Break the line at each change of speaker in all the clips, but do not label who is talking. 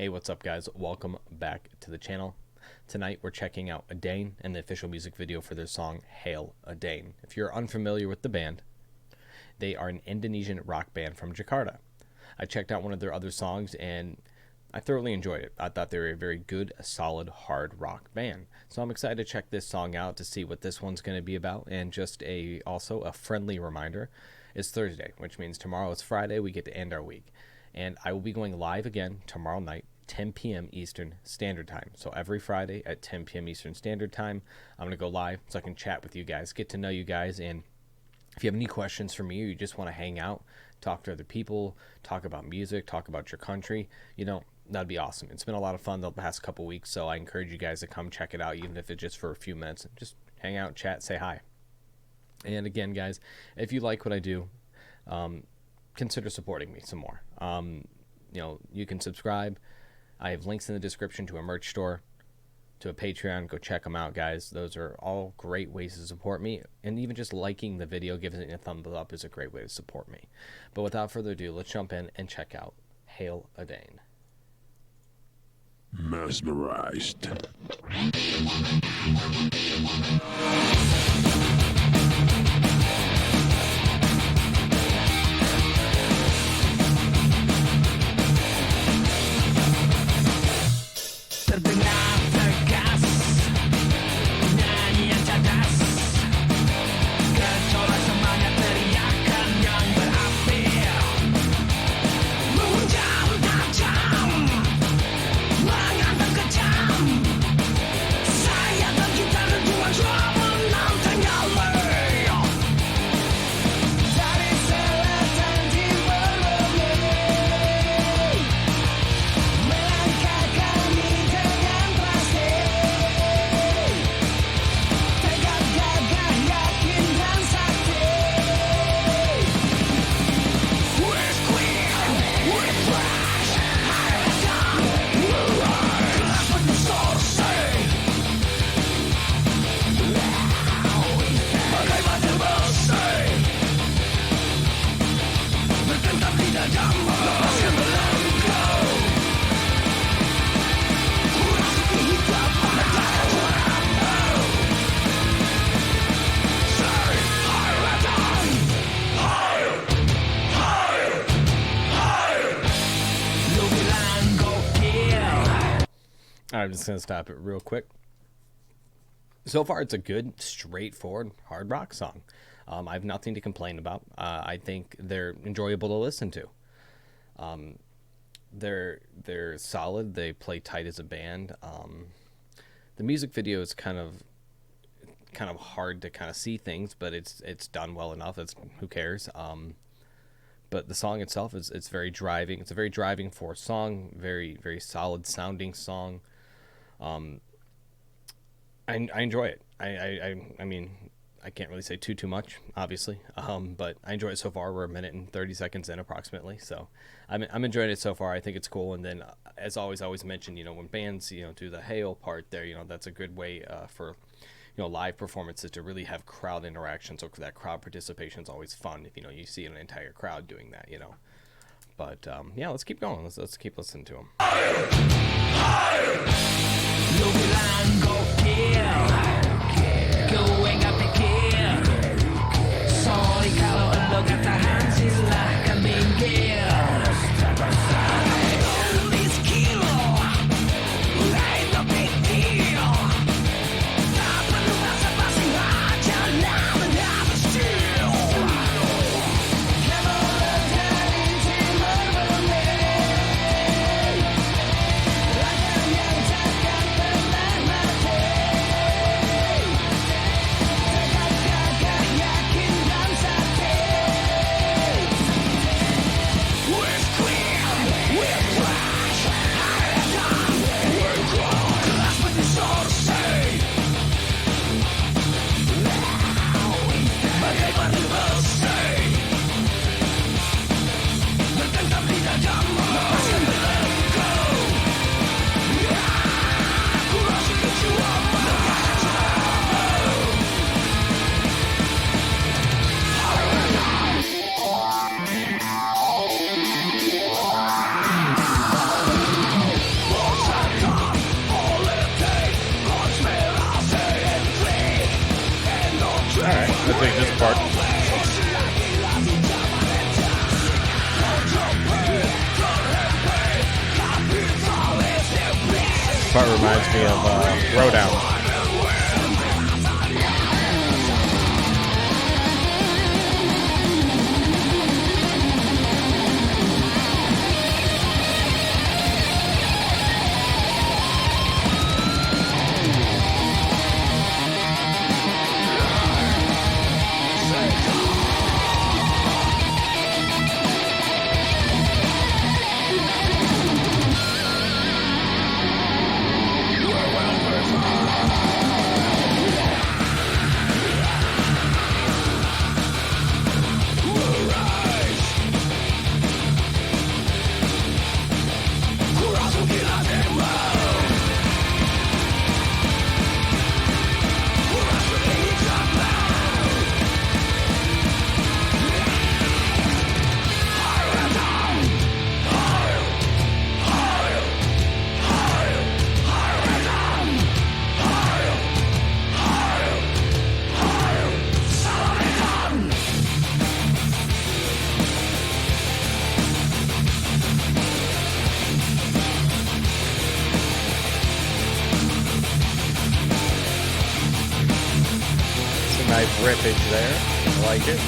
Hey, what's up guys? Welcome back to the channel. Tonight we're checking out Edane and the official music video for their song Hail Edane. If you're unfamiliar with the band, they are an Indonesian rock band from Jakarta. I checked out one of their other songs and I thoroughly enjoyed it. I thought they were a very good, solid, hard rock band. So I'm excited to check this song out to see what this one's going to be about. And just also a friendly reminder, it's Thursday, which means tomorrow is Friday. We get to end our week. And I will be going live again tomorrow night, 10 p.m. Eastern Standard Time. So every Friday at 10 p.m. Eastern Standard Time, I'm going to go live so I can chat with you guys, get to know you guys. And if you have any questions for me or you just want to hang out, talk to other people, talk about music, talk about your country, that'd be awesome. It's been a lot of fun the past couple weeks, so I encourage you guys to come check it out, even if it's just for a few minutes. Just hang out, chat, say hi. And again, guys, if you like what I do, consider supporting me some more. You can subscribe. I have links in the description to a merch store, to a Patreon. Go check them out, guys. Those are all great ways to support me. And even just liking the video, giving it a thumbs up is a great way to support me. But without further ado, let's jump in and check out Hail Edane.
Mesmerized.
Terdengar tegas, nyanyian cadas, gejolak semangat teriakan yang berapi, menghujam tajam, mengantar kejam. Saya dan gitar dua menantang nyali, dari selatan timur bumi, melangkah kami dengan pasti, tegak gagah yakin dan sakti. With queen, with flash, harapan, gelap penuh sorsi. Bagai batu besi, bertentang di dadamu, lepaskan belenggu. Kurasuki hidup menentangkan suaramu. Say, Hail Edane, Hail, Hail, Hail. Lu bilang gokil.
I'm just going to stop it real quick. So far, it's a good, straightforward, hard rock song. I have nothing to complain about. I think they're enjoyable to listen to. They're solid. They play tight as a band. The music video is kind of hard to kind of see things, but it's done well enough. Who cares? But the song itself it's very driving. It's a very driving force song. Very, very solid sounding song. I enjoy it. I mean, I can't really say too much, obviously. But I enjoy it so far. We're a minute and 30 seconds in approximately. So I'm enjoying it so far. I think it's cool. And then as always, I always mention, when bands, do the hail part there, that's a good way for, live performances to really have crowd interaction. So that crowd participation is always fun if, you see an entire crowd doing that, But, yeah, let's keep going. Let's keep listening to them.
Lu bilang gokil, gue gak pikir. Sorry kalau lo gak tahan, silahkan minggir. This kilo, ain't no big deal. Tak perlu basa-basi, hajar namanya berstill. Keboleh dari timur bumi, ragam yang takkan pernah mati.
dig this part. This part reminds me of Throwdown. Nice riffage there. I like it.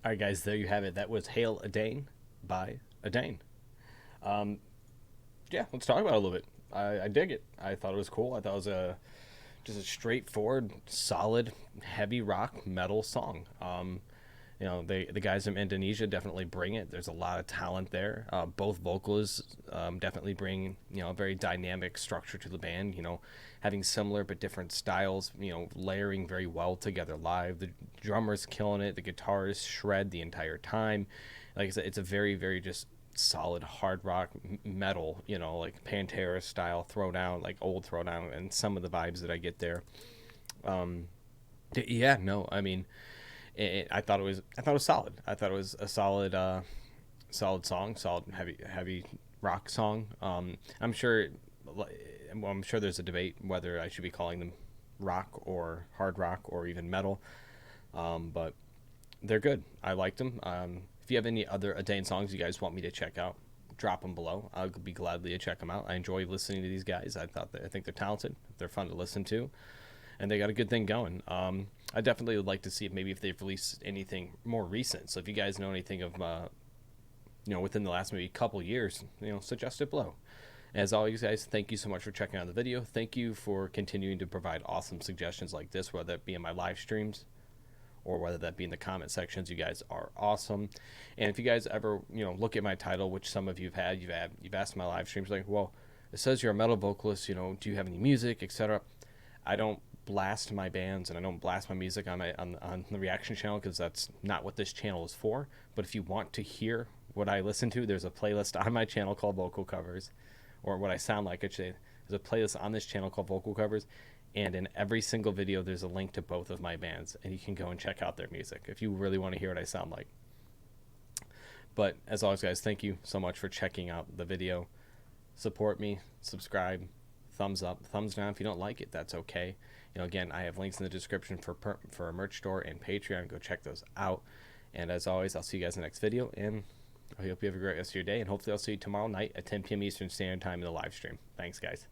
All right, guys, there you have it. That was Hail Edane by Edane. Yeah, let's talk about it a little bit. I dig it. I thought it was cool. I thought it was just a straightforward, solid, heavy rock metal song. You know, the guys from Indonesia definitely bring it. There's a lot of talent there. Both vocalists definitely bring, you know, a very dynamic structure to the band, you know, having similar but different styles, you know, layering very well together live. The drummer's killing it. The guitarists shred the entire time. Like I said, it's a very, very just solid hard rock metal, you know, like Pantera style Throwdown, like old Throwdown, and some of the vibes that I get there. Yeah, no, I mean, I thought it was solid. I thought it was a solid song, solid heavy rock song. I'm sure there's a debate whether I should be calling them rock or hard rock or even metal, but they're good. I liked them. If you have any other Edane songs you guys want me to check out, drop them below. I'll be gladly to check them out. I enjoy listening to these guys. I think they're talented. They're fun to listen to, and they got a good thing going. I definitely would like to see if they've released anything more recent. So if you guys know anything of, you know, within the last maybe couple years, you know, suggest it below. As always, guys, thank you so much for checking out the video. Thank you for continuing to provide awesome suggestions like this, whether that be in my live streams or whether that be in the comment sections. You guys are awesome. And if you guys ever, you know, look at my title, which some of you've asked my live streams, like, well, it says you're a metal vocalist, you know, do you have any music, etc. I don't blast my bands and I don't blast my music on the reaction channel, because that's not what this channel is for. But if you want to hear what I listen to, there's a playlist on my channel called Vocal Covers, or what I sound like, I should say. There's a playlist on this channel called Vocal Covers, and in every single video there's a link to both of my bands, and you can go and check out their music if you really want to hear what I sound like. But as always, guys, thank you so much for checking out the video. Support me, subscribe, thumbs up, thumbs down if you don't like it, that's okay. You know, again, I have links in the description for a merch store and Patreon. Go check those out. And as always, I'll see you guys in the next video, and I hope you have a great rest of your day, and hopefully I'll see you tomorrow night at 10 p.m. Eastern Standard Time in the live stream. Thanks, guys.